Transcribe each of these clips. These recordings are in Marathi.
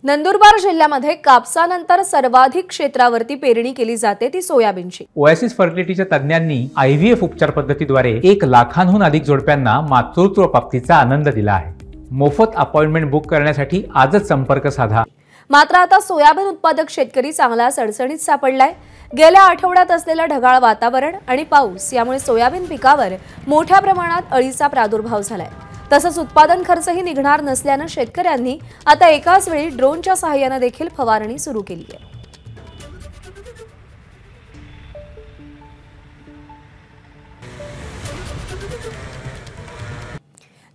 नंदुरबार जिल्ह्यामध्ये कापसानंतर सर्वाधिक क्षेत्रावरती पेरणी केली जाते ती सोयाबीनची। ओएसिस फर्टिलिटीच्या तज्ञांनी आयव्हीएफ उपचार पद्धतीद्वारे 1 लाखांहून अधिक जोडप्यांना मातृत्व प्राप्तीचा आनंद दिला आहे। मोफत अपॉइंटमेंट बुक करण्यासाठी आजच संपर्क साधा। मात्र आता सोयाबीन उत्पादक शेतकरी चांगलाच अडचणीत सापडलाय। गेल्या आठवड्यात असलेलं ढगाळ वातावरण आणि पाऊस यामुळे सोयाबीन पिकावर मोठ्या प्रमाणात अळीचा प्रादुर्भाव झालाय। तसंच उत्पादन खर्चही निघणार नसल्याने शेतकऱ्यांनी आता एकाच वेळी ड्रोनच्या सहाय्याने देखील फवारणी सुरू केली आहे।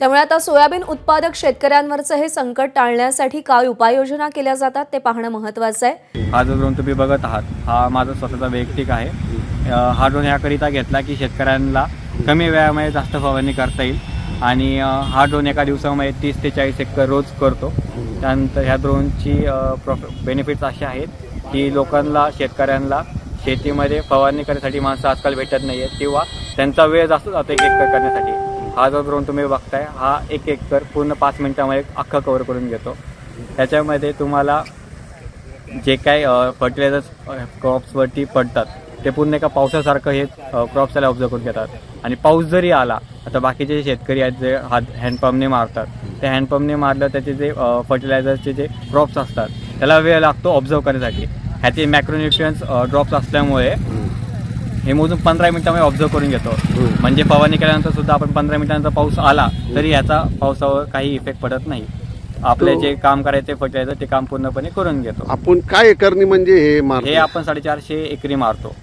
त्यामुळे आता सोयाबीन उत्पादक शेतकऱ्यांवरचं हे संकट टाळण्यासाठी काय उपाययोजना केल्या जातात ते पाहणं महत्त्वाचं आहे। हा जो ड्रोन तुम्ही बघत आहात हा माझा स्वतःचा वैयक्तिक आहे। हा ड्रोन याकरिता घेतला की शेतकऱ्यांना कमी वेळामध्ये जास्त फवारणी करता येईल आणि हा ड्रोन एका दिवसामध्ये 30 ते 40 एकर रोज करतो। त्यानंतर ह्या ड्रोनची बेनिफिट्स असे आहेत की लोकांना शेतकऱ्यांना शेतीमध्ये फवारणी करण्यासाठी माणसं आजकाल भेटत नाही आहेत किंवा त्यांचा वेळ जास्त जातो 1 एकर करण्यासाठी। हा जो ड्रोन तुम्ही बघताय हा 1 एकर पूर्ण 5 मिनिटांमध्ये अख्खा कव्हर करून घेतो। त्याच्यामध्ये तुम्हाला जे काय फर्टिलायझर्स क्रॉप्सवरती पडतात ते पूर्ण एका पावसासारखं हे क्रॉप्सला ऑब्झर्व करून घेतात। आणि पाऊस जरी आला आता बाकीचे शेतकरी आहेत जे हँडपंपने मारतात ते हँडपंपने मारलं त्याचे जे फर्टिलायझरचे जे क्रॉप्स असतात त्याला वेळ लागतो ऑब्झर्व करण्यासाठी। ह्याचे मॅक्रोन्यूट्रियन्स ड्रॉप्स असल्यामुळे हे मोजून 15 मिनिटांमध्ये ऑब्झर्व करून घेतो। म्हणजे फवारणी केल्यानंतर सुद्धा आपण 15 मिनिटांचा पाऊस आला तरी याचा पावसावर काही इफेक्ट पडत नाही। आपले जे काम करायचे फर्टिलायझर ते काम पूर्णपणे करून घेतो। आपण काय एकरनी म्हणजे हे आपण 450 एकरी मारतो।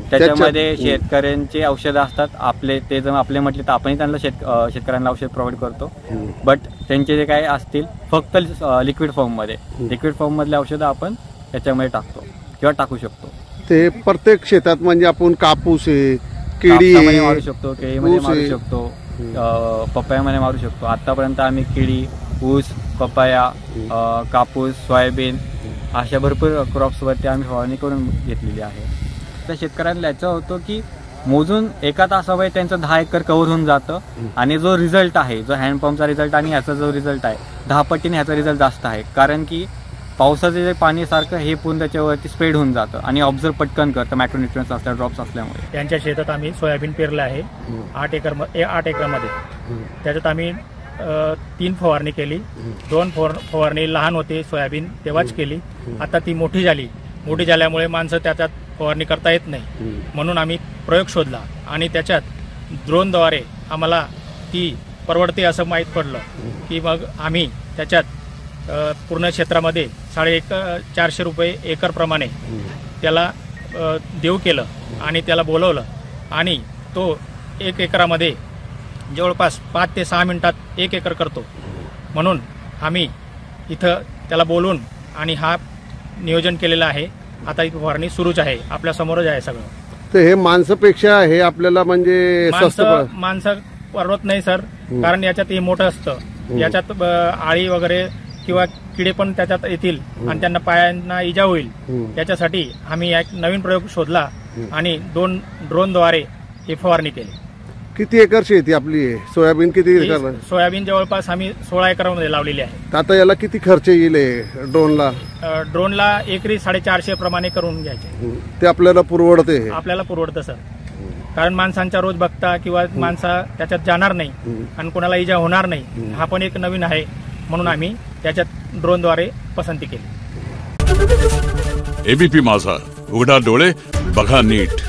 त्याच्यामध्ये शेतकऱ्यांचे औषधं असतात आपले ते जर आपले म्हटले तर आपणही त्यांना शेतकऱ्यांना औषध प्रोव्हाइड करतो। बट त्यांचे जे काय असतील फक्त लिक्विड फॉर्म मधले औषधं आपण त्याच्यामध्ये टाकतो किंवा टाकू शकतो। ते प्रत्येक शेतात म्हणजे आपण कापूस आहे, केळी मारू शकतो, केळीमध्ये मारू शकतो, पपयामध्ये मारू शकतो। आतापर्यंत आम्ही केळी, ऊस, पपया, कापूस, सोयाबीन अशा भरपूर क्रॉप्सवरती आम्ही फवारणी करून घेतलेली आहे। त्या शेतकऱ्यांना याचं होतं की मोजून 1 तासामध्ये त्यांचं 10 एकर कव्हर होऊन जातं आणि जो रिझल्ट आहे जो हँडपंपचा रिझल्ट आणि ह्याचा जो रिझल्ट आहे 10 पटीने ह्याचा रिझल्ट जास्त आहे। कारण की पावसाचे जे पाणी सारखं हे पूर्ण त्याच्यावरती स्प्रेड होऊन जातं आणि ऑब्झर्व पटकन करतं मॅक्रोन्यूट्रियन्स असतात ड्रॉप्स असल्यामुळे। त्यांच्या शेतात आम्ही सोयाबीन पेरलं आहे 8 एकरमध्ये। त्याच्यात आम्ही 3 फवारणी केली। 2 फवारणी लहान होते सोयाबीन तेव्हाच केली। आता ती मोठी झाल्यामुळे माणसं त्याच्यात फवारणी करता येत नाही म्हणून आम्ही प्रयोग शोधला आणि त्याच्यात ड्रोनद्वारे आम्हाला ती परवडते असं माहीत पडलं की मग आम्ही त्याच्यात पूर्ण क्षेत्रामध्ये 450 रुपये एकरप्रमाणे त्याला देऊ केलं आणि त्याला बोलवलं आणि तो 1 एकरामध्ये जवळपास 5 ते 6 मिनिटात 1 एकर करतो। म्हणून आम्ही इथं त्याला बोलून आणि हा नियोजन केलेलं आहे। आता ही फवारणी सुरूच आहे, आपल्या समोरच आहे सगळं। तर हे माणसापेक्षा हे आपल्याला म्हणजे माणसं परवडत नाही सर, कारण याच्यात हे मोठं असतं, याच्यात आळी वगैरे किंवा किडे पण त्याच्यात येतील आणि त्यांना पायांना इजा होईल। त्याच्यासाठी आम्ही एक नवीन प्रयोग शोधला आणि 2 ड्रोनद्वारे ही फवारणी केली। किती एकर शेती आपली आहे? सोयाबीन किती एकर? सोयाबीन जवळपास आम्ही 16 एकरामध्ये लावलेली आहे। आता याला किती खर्च येईल ड्रोनला? एकरी 450 प्रमाणे करून घ्यायचे। ते आपल्याला परवडते? आपल्याला परवडतं सर, कारण माणसांचा रोज बघता किंवा माणसा त्याच्यात जाणार नाही आणि कोणाला इजा होणार नाही। हा पण एक नवीन आहे म्हणून आम्ही त्याच्यात ड्रोनद्वारे पसंती केली। एबीपी माझा, उघडा डोळे बघा नीट।